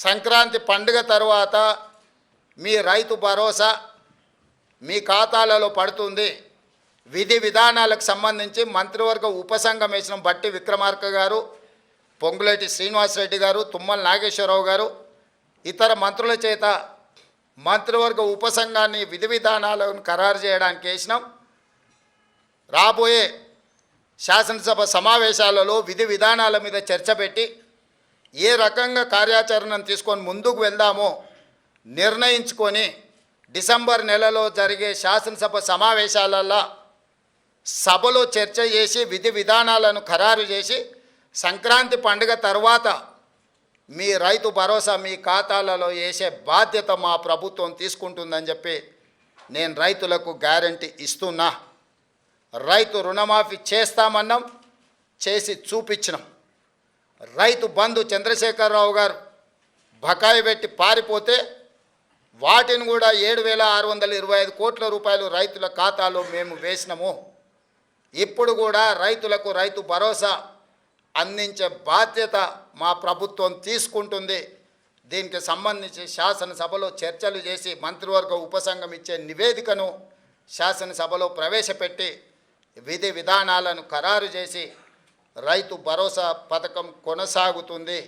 సంక్రాంతి పండుగ తర్వాత మీ రైతు భరోసా మీ ఖాతాలలో పడుతుంది. విధి విధానాలకు సంబంధించి మంత్రివర్గ ఉపసంఘం వేసిన బట్టి విక్రమార్క గారు, పొంగులేటి శ్రీనివాసరెడ్డి గారు, తుమ్మల నాగేశ్వరరావు గారు ఇతర మంత్రుల చేత మంత్రివర్గ ఉపసంఘాన్ని విధి విధానాలను ఖరారు చేయడానికి వేసినాం. రాబోయే శాసనసభ సమావేశాలలో విధి విధానాల మీద చర్చ పెట్టి ఏ రకంగా కార్యాచరణను తీసుకొని ముందుకు వెళ్దామో నిర్ణయించుకొని డిసెంబర్ నెలలో జరిగే శాసనసభ సమావేశాలలో సభలో చర్చ చేసి విధి విధానాలను ఖరారు చేసి సంక్రాంతి పండుగ తర్వాత మీ రైతు భరోసా మీ ఖాతాలలో వేసే బాధ్యత మా ప్రభుత్వం తీసుకుంటుందని చెప్పి నేను రైతులకు గ్యారంటీ ఇస్తున్నా. రైతు రుణమాఫీ చేస్తామన్నాం, చేసి చూపించినాం. రైతు బంధు చంద్రశేఖరరావు గారు బకాయి పెట్టి పారిపోతే వాటిని కూడా 7,625 కోట్ల రూపాయలు రైతుల ఖాతాలో మేము వేసినాము. ఇప్పుడు కూడా రైతులకు రైతు భరోసా అందించే బాధ్యత మా ప్రభుత్వం తీసుకుంటుంది. దీనికి సంబంధించి శాసనసభలో చర్చలు చేసి మంత్రివర్గ ఉపసంఘం ఇచ్చే నివేదికను శాసనసభలో ప్రవేశపెట్టి విధి విధానాలను ఖరారు చేసి రైతు భరోసా పథకం కొనసాగుతుంది.